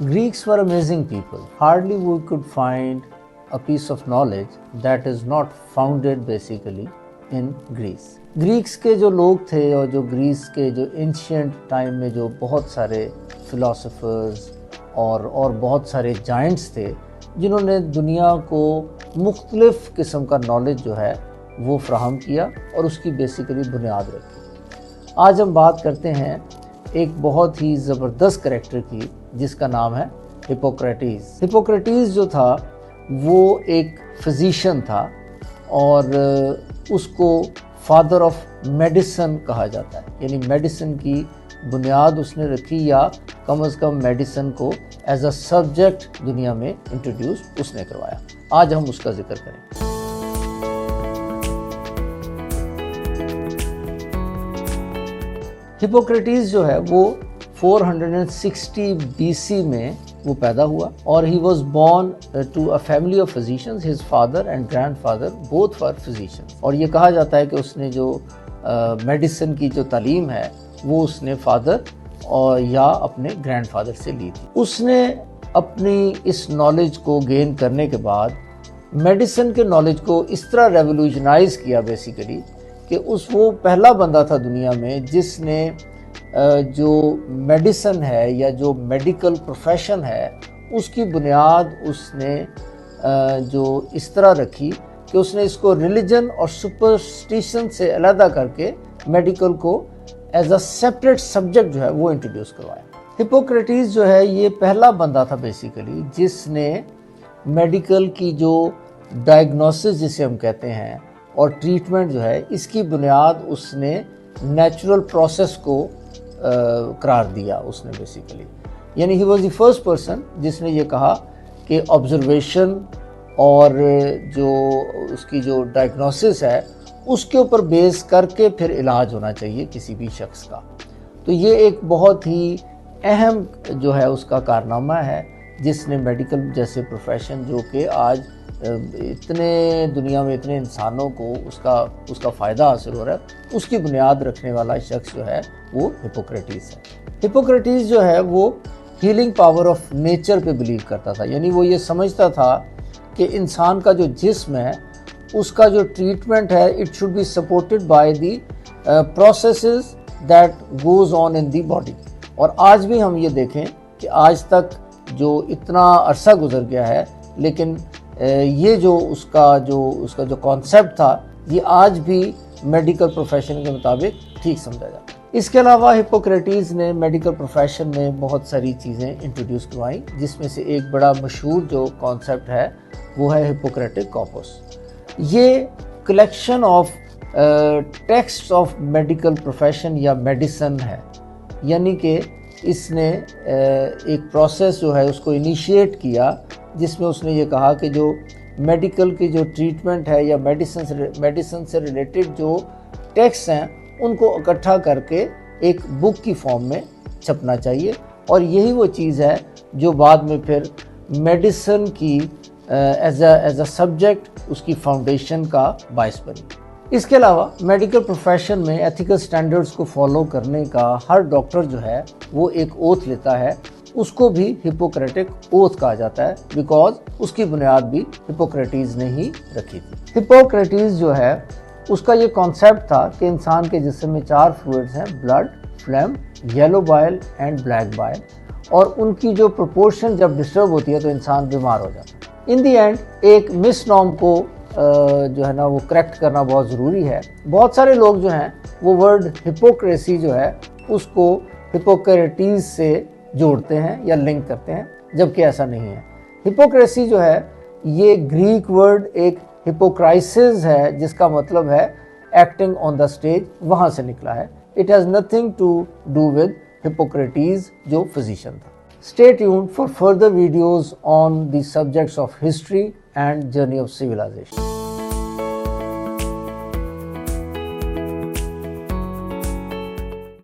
Greeks were amazing people. Hardly we could find a piece of knowledge that is not founded basically in Greece. Greeks के जो लोग थे और जो Greece के जो एंशिएंट टाइम में जो बहुत सारे फिलोसोफर्स और बहुत सारे जाइंट्स थे जिन्होंने दुनिया को मुख्तलिफ किस्म का नॉलेज जो है वो फ्राहम किया और उसकी बेसिकली बुनियाद रखी। आज हम बात करते हैं एक बहुत ही ज़बरदस्त कैरेक्टर की जिसका नाम है हिप्पोक्रेटिस। हिप्पोक्रेटिस जो था वो एक फिजिशियन था और उसको फादर ऑफ मेडिसिन कहा जाता है, यानी मेडिसिन की बुनियाद उसने रखी या कम से कम मेडिसिन को एज अ सब्जेक्ट दुनिया में इंट्रोड्यूस उसने करवाया। आज हम उसका जिक्र करें। हिप्पोक्रेटिस जो है वो 460 BC में वो पैदा हुआ और he was born to a family of physicians. His father and grandfather both were physicians और ये कहा जाता है कि उसने जो मेडिसिन की जो तालीम है वो उसने फादर और या अपने ग्रैंडफादर से ली थी। उसने अपनी इस नॉलेज को गेन करने के बाद मेडिसिन के नॉलेज को इस तरह रेवोल्यूशनाइज किया बेसिकली कि वो पहला बंदा था दुनिया में जिसने जो मेडिसिन है या जो मेडिकल प्रोफेशन है उसकी बुनियाद उसने जो इस तरह रखी कि उसने इसको रिलीजन और सुपरस्टिशन से अलग करके मेडिकल को एज अ सेपरेट सब्जेक्ट जो है वो इंट्रोड्यूस करवाया। हिप्पोक्रेटिस जो है ये पहला बंदा था बेसिकली जिसने मेडिकल की जो डायग्नोसिस जिसे हम कहते हैं और ट्रीटमेंट जो है इसकी बुनियाद उसने नेचुरल प्रोसेस को करार दिया उसने बेसिकली, यानी he was the first person जिसने ये कहा कि ऑब्जर्वेशन और जो उसकी जो डायग्नोसिस है उसके ऊपर बेस करके फिर इलाज होना चाहिए किसी भी शख्स का। तो ये एक बहुत ही अहम जो है उसका कारनामा है जिसने मेडिकल जैसे प्रोफेशन जो कि आज इतने दुनिया में इतने इंसानों को उसका फ़ायदा हासिल हो रहा है उसकी बुनियाद रखने वाला शख्स जो है वो हिप्पोक्रेटिस है। हिप्पोक्रेटिस जो है वो हीलिंग पावर ऑफ नेचर पे बिलीव करता था, यानी वो ये समझता था कि इंसान का जो जिस्म है उसका जो ट्रीटमेंट है it should be supported by the processes that goes on in the body. और आज भी हम ये देखें कि आज तक जो इतना अरसा गुजर गया है लेकिन ये जो उसका जो कॉन्सेप्ट था ये आज भी मेडिकल प्रोफेशन के मुताबिक ठीक समझा जाता है। इसके अलावा हिप्पोक्रेटिस ने मेडिकल प्रोफेशन में बहुत सारी चीज़ें इंट्रोड्यूस करवाई जिसमें से एक बड़ा मशहूर जो कॉन्सेप्ट है वो है हिप्पोक्रेटिक कॉर्पस। ये collection of text of medical profession या मेडिसिन है, यानी कि इसने एक प्रोसेस जो है उसको इनिशिएट किया जिसमें उसने ये कहा कि जो मेडिकल की जो ट्रीटमेंट है या मेडिसिन से रिलेटेड जो टेक्स्ट हैं उनको इकट्ठा करके एक बुक की फॉर्म में छपना चाहिए और यही वो चीज़ है जो बाद में फिर मेडिसिन की एज अ सब्जेक्ट उसकी फाउंडेशन का बायस बनी। इसके अलावा मेडिकल प्रोफेशन में एथिकल स्टैंडर्ड्स को फॉलो करने का हर डॉक्टर जो है वो एक ओथ लेता है, उसको भी हिप्पोक्रेटिक ओथ कहा जाता है बिकॉज उसकी बुनियाद भी हिप्पोक्रेटिस ने ही रखी थी। हिप्पोक्रेटिस जो है उसका ये कॉन्सेप्ट था कि इंसान के जिस्म में 4 फ्लूइड्स हैं, blood, flame, yellow bile and black bile, और उनकी जो प्रोपोर्शन जब डिस्टर्ब होती है तो इंसान बीमार हो जाता है। इन दी एंड एक मिसनॉर्म को जो है ना वो करेक्ट करना बहुत ज़रूरी है। बहुत सारे लोग जो हैं वो वर्ड हिपोक्रेसी जो है उसको हिप्पोक्रेटिस से जोड़ते हैं या लिंक करते हैं, जबकि ऐसा नहीं है। हिपोक्रेसी जो है ये ग्रीक वर्ड एक हिपोक्राइसिस है जिसका मतलब है एक्टिंग ऑन द स्टेज, वहाँ से निकला है। It has nothing to do with Hippocrates जो फिजिशियन था। Stay tuned for further videos on the subjects of history and journey of civilization.